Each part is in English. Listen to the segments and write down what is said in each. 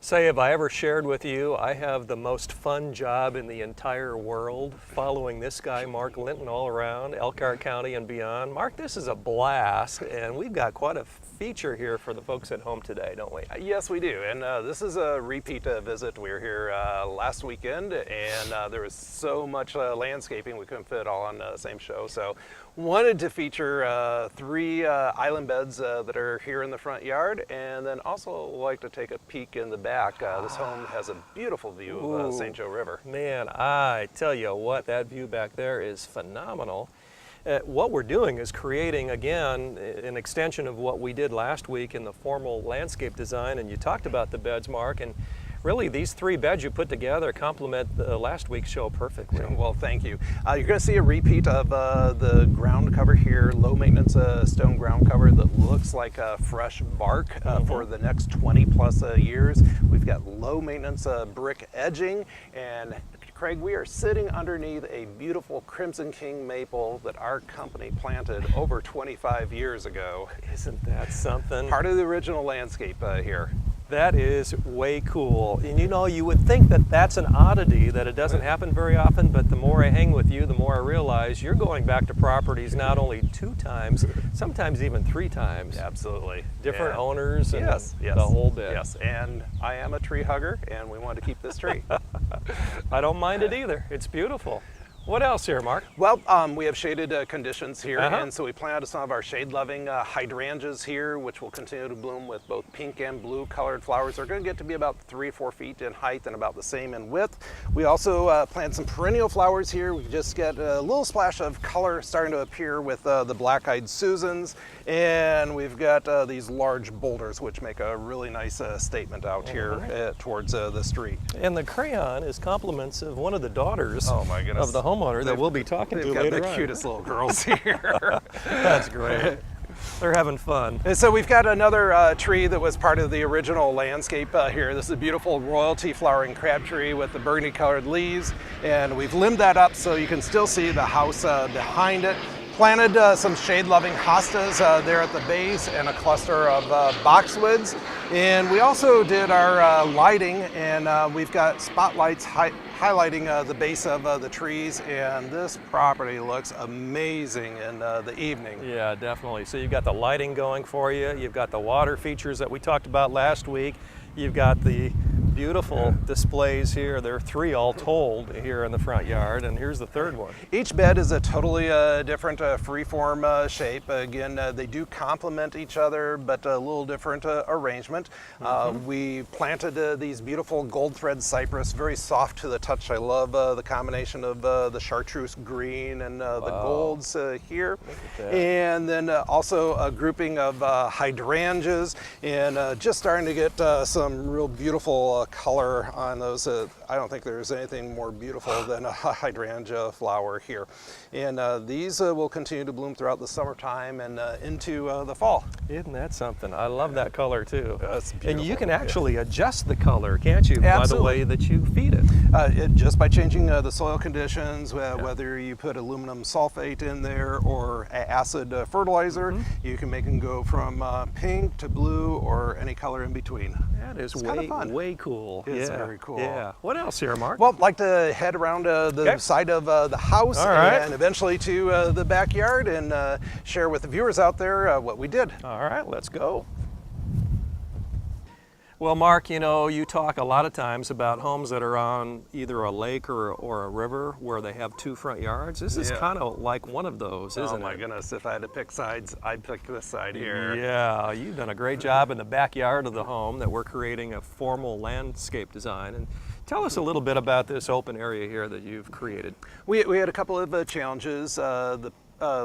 Say, have I ever shared with you, I have the most fun job in the entire world following this guy, Mark Linton, all around Elkhart County and beyond. Mark, this is a blast, and we've got quite a feature here for the folks at home today, don't we? Yes, we do, and this is a repeat visit. We were here last weekend, and there was so much landscaping we couldn't fit it all on the same show, so wanted to feature three island beds that are here in the front yard, and then also like to take a peek in the back. This home has a beautiful view of St. Joe River. Man, I tell you what, that view back there is phenomenal. What we're doing is creating, again, an extension of what we did last week in the formal landscape design, and you talked about the beds, Mark, and really these three beds you put together complement the last week's show perfectly. Well, thank you. You're going to see a repeat of the ground cover here, low maintenance stone ground cover that looks like fresh bark for the next 20 plus years. We've got low maintenance brick edging, and Craig, we are sitting underneath a beautiful Crimson King maple that our company planted over 25 years ago. Isn't that something? Part of the original landscape here. That is way cool. And you know, you would think that that's an oddity, that it doesn't happen very often, but the more I hang with you, the more I realize you're going back to properties not only 2 times, sometimes even 3 times. Absolutely. Different owners and yes, the whole bit. Yes, and I am a tree hugger, and we want to keep this tree. I don't mind it either. It's beautiful. What else here, Mark? Well, we have shaded conditions here, and so we planted some of our shade-loving hydrangeas here, which will continue to bloom with both pink and blue colored flowers. They're going to get to be about 3 or 4 feet in height and about the same in width. We also planted some perennial flowers here. We just get a little splash of color starting to appear with the black-eyed Susans, and we've got these large boulders, which make a really nice statement out here towards the street. And the crayon is compliments of one of the daughters of the homeowner that we'll be talking to later on. They've got the cutest little girls here. That's great. They're having fun. And so we've got another tree that was part of the original landscape here. This is a beautiful royalty flowering crabtree with the burgundy colored leaves, and we've limbed that up so you can still see the house behind it. Planted some shade-loving hostas there at the base and a cluster of boxwoods. And we also did our lighting, and we've got spotlights highlighting the base of the trees, and this property looks amazing in the evening. Yeah, definitely. So you've got the lighting going for you, you've got the water features that we talked about last week, you've got the beautiful displays here. There are 3 all told here in the front yard, and here's the 3rd one. Each bed is a totally different freeform shape. Again, they do complement each other, but a little different arrangement. We planted these beautiful gold thread cypress, very soft to the touch. I love the combination of the chartreuse green and the golds here. And then also a grouping of hydrangeas, and just starting to get some real beautiful color on those. I don't think there's anything more beautiful than a hydrangea flower here. And these will continue to bloom throughout the summertime and into the fall. Isn't that something? I love that color too. That's beautiful. And you can actually adjust the color, can't you, Absolutely. by the way that you feed it? Just by changing the soil conditions, whether you put aluminum sulfate in there or acid fertilizer, you can make them go from pink to blue or any color in between. That is fun. way cool. It's very cool. Yeah. What else here, Mark? Well, I'd like to head around the side of the house and eventually to the backyard and share with the viewers out there what we did. All right, let's go. Well, Mark, you know, you talk a lot of times about homes that are on either a lake or a river where they have 2 front yards. This is kind of like one of those, isn't it? Oh my goodness, if I had to pick sides, I'd pick this side here. Yeah, you've done a great job in the backyard of the home that we're creating a formal landscape design. And tell us a little bit about this open area here that you've created. We had a couple of challenges. The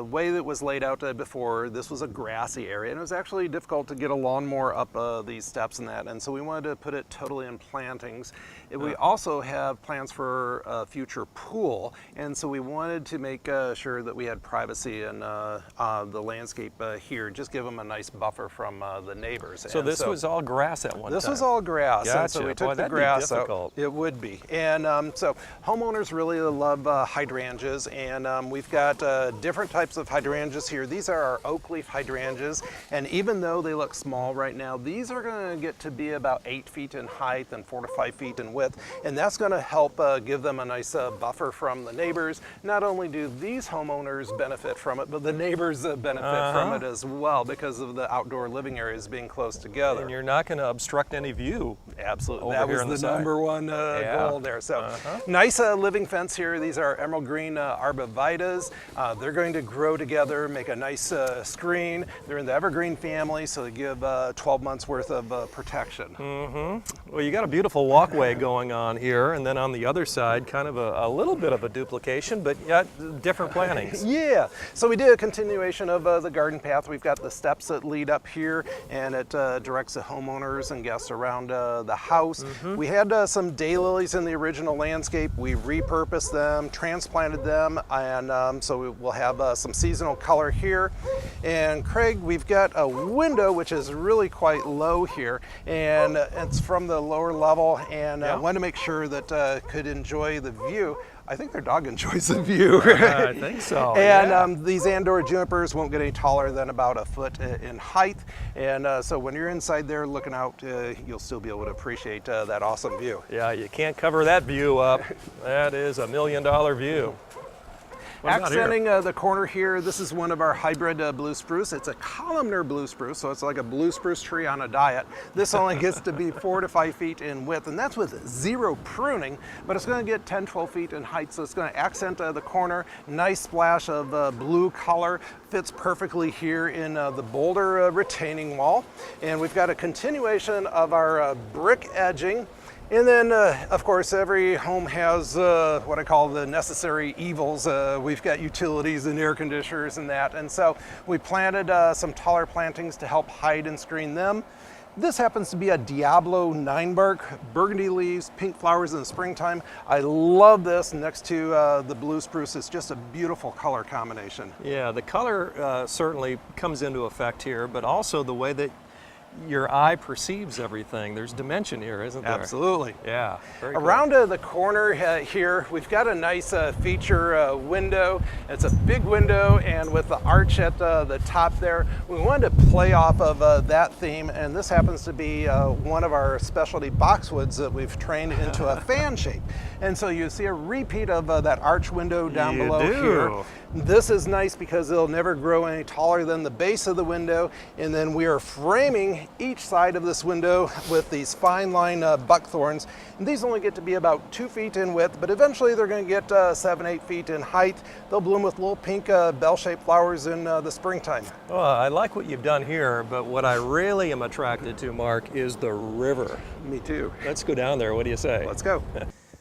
way that it was laid out before, this was a grassy area, and it was actually difficult to get a lawnmower up these steps and that, and so we wanted to put it totally in plantings. We also have plans for a future pool, and so we wanted to make sure that we had privacy in the landscape here, just give them a nice buffer from the neighbors. So this was all grass at one time? This was all grass, Gotcha. and so we took the grass out. It would be. And so homeowners really love hydrangeas, and we've got different different types of hydrangeas here. These are our oak leaf hydrangeas, and even though they look small right now, these are going to get to be about 8 feet in height and 4 to 5 feet in width, and that's going to help give them a nice buffer from the neighbors. Not only do these homeowners benefit from it, but the neighbors benefit from it as well because of the outdoor living areas being close together. And you're not going to obstruct any view. Absolutely. That was the number one goal there. So nice living fence here. These are emerald green arborvitaes. They're going to grow together, make a nice screen. They're in the evergreen family, so they give 12 months worth of protection. Well, you got a beautiful walkway going on here, and then on the other side, kind of a little bit of a duplication, but yet different plantings. Yeah, so we did a continuation of the garden path. We've got the steps that lead up here, and it directs the homeowners and guests around the house. We had some daylilies in the original landscape. We repurposed them, transplanted them, and so we'll have some seasonal color here. And Craig, we've got a window which is really quite low here, and it's from the lower level, and I wanted to make sure that could enjoy the view. I think their dog enjoys the view. I think so. And these Andor junipers won't get any taller than about a foot in height. And so when you're inside there looking out, you'll still be able to appreciate that awesome view. Yeah, you can't cover that view up. That is $1 million view. Accenting the corner here, this is one of our hybrid blue spruce. It's a columnar blue spruce, so it's like a blue spruce tree on a diet. This only gets to be 4 to 5 feet in width, and that's with 0 pruning, but it's going to get 10, 12 feet in height, so it's going to accent the corner. Nice splash of blue color. Fits perfectly here in the boulder retaining wall. And we've got a continuation of our brick edging. And then, of course, every home has what I call the necessary evils. We've got utilities and air conditioners and that. And so we planted some taller plantings to help hide and screen them. This happens to be a Diablo 9-bark, burgundy leaves, pink flowers in the springtime. I love this next to the blue spruce. It's just a beautiful color combination. Yeah, the color certainly comes into effect here, but also the way that your eye perceives everything. There's dimension here, isn't there? Absolutely. Yeah. Very cool. Around the corner here, we've got a nice feature window. It's a big window, and with the arch at the top there, we wanted to play off of that theme, and this happens to be one of our specialty boxwoods that we've trained into a fan shape. And so you see a repeat of that arch window down below here. This is nice because it'll never grow any taller than the base of the window, and then we are framing each side of this window with these fine line buckthorns. And these only get to be about 2 feet in width, but eventually they're going to get 7, 8 feet in height. They'll bloom with little pink bell-shaped flowers in the springtime. Well, I like what you've done here, but what I really am attracted to, Mark, is the river. Me too. Let's go down there. What do you say? Let's go.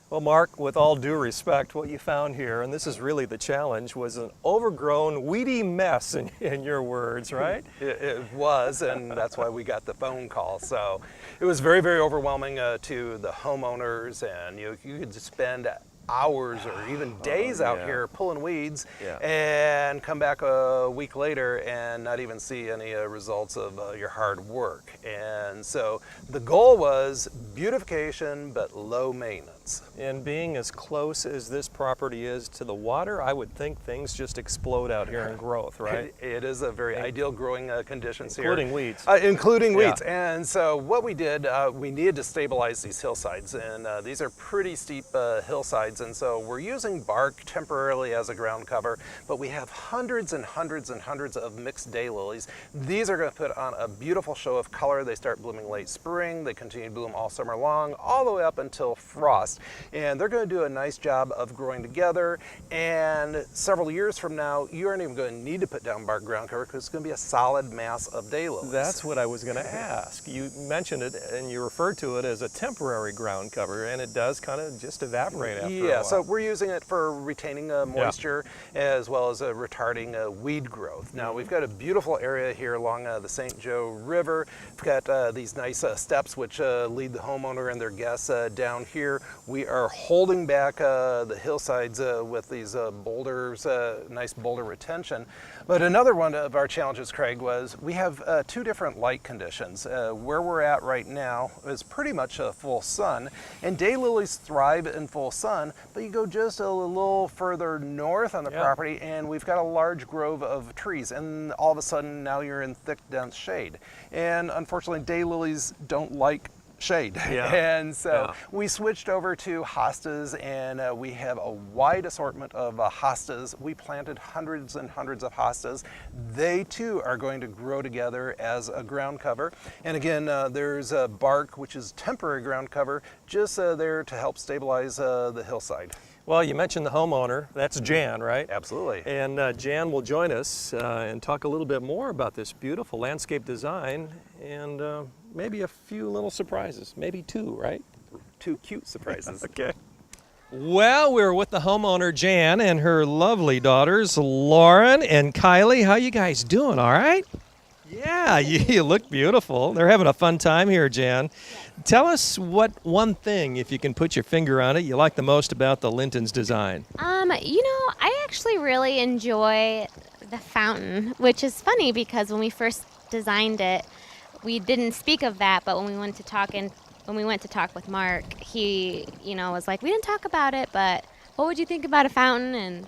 Well, Mark, with all due respect, what you found here, and this is really the challenge, was an overgrown, weedy mess, in your words, right? It was, and that's why we got the phone call. So it was very, very overwhelming to the homeowners, and you could spend hours or even days out here pulling weeds and come back a week later and not even see any results of your hard work. And so the goal was beautification but low maintenance. And being as close as this property is to the water, I would think things just explode out here in growth, right? It is a very ideal growing conditions here. Including weeds. Including weeds. And so what we did, we needed to stabilize these hillsides, and these are pretty steep hillsides, and so we're using bark temporarily as a ground cover, but we have hundreds and hundreds and hundreds of mixed daylilies. These are going to put on a beautiful show of color. They start blooming late spring, they continue to bloom all summer long, all the way up until frost. And they're going to do a nice job of growing together, and several years from now, you aren't even going to need to put down bark ground cover because it's going to be a solid mass of daylilies. That's what I was going to ask. You mentioned it and you referred to it as a temporary ground cover, and it does kind of just evaporate after a while. So we're using it for retaining moisture as well as retarding weed growth. Now we've got a beautiful area here along the St. Joe River. We've got these nice steps which lead the homeowner and their guests down here. We are holding back the hillsides with these boulders, nice boulder retention. But another one of our challenges, Craig, was we have 2 different light conditions. Where we're at right now is pretty much full sun, and daylilies thrive in full sun, on, but you go just a little further north on the property and we've got a large grove of trees, and all of a sudden now you're in thick, dense shade. And unfortunately, daylilies don't like shade. And so we switched over to hostas, and we have a wide assortment of hostas. We planted hundreds and hundreds of hostas. They too are going to grow together as a ground cover. And again, there's bark, which is temporary ground cover, just there to help stabilize the hillside. Well, you mentioned the homeowner. That's Jan, right? Absolutely. And Jan will join us and talk a little bit more about this beautiful landscape design and maybe a few little surprises, maybe two, right? Two cute surprises. Okay. Well, we're with the homeowner, Jan, and her lovely daughters, Lauren and Kylie. How you guys doing, all right? Yeah, you look beautiful. They're having a fun time here, Jan. Tell us what one thing, if you can put your finger on it, you like the most about the Linton's design. I actually really enjoy the fountain, which is funny because when we first designed it, we didn't speak of that, but when we went to talk with Mark, he, was like, we didn't talk about it, but what would you think about a fountain? And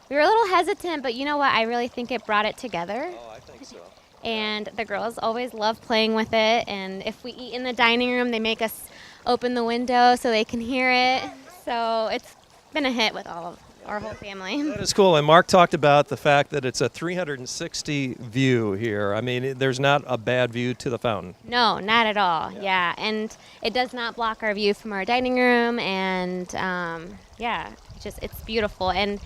we were a little hesitant, but you know what? I really think it brought it together. Oh, I think so. And the girls always love playing with it. And if we eat in the dining room, they make us open the window so they can hear it. So it's been a hit with all of our whole family. That is cool. And Mark talked about the fact that it's a 360 view here. I mean, there's not a bad view to the fountain. No, not at all. Yeah. And it does not block our view from our dining room. And it's beautiful. And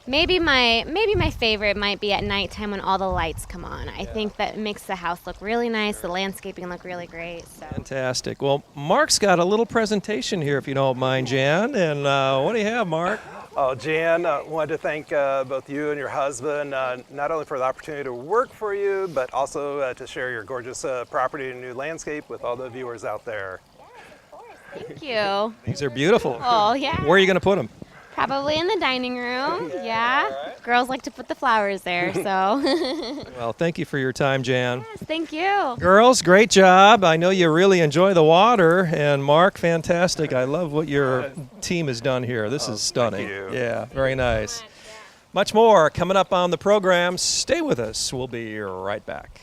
maybe my favorite might be at nighttime when all the lights come on. I think that makes the house look really nice, the landscaping look really great. So. Fantastic. Well, Mark's got a little presentation here, if you don't mind, Jan. And what do you have, Mark? Oh, Jan, I wanted to thank both you and your husband, not only for the opportunity to work for you, but also to share your gorgeous property and new landscape with all the viewers out there. Thank you. These are beautiful. Oh, yeah. Where are you going to put them? Probably in the dining room, yeah. Right. Girls like to put the flowers there, so. Well, thank you for your time, Jan. Yes, thank you. Girls, great job. I know you really enjoy the water. And Mark, fantastic. I love what your team has done here. This is stunning. Thank you. Yeah, very nice. Much more coming up on the program. Stay with us. We'll be right back.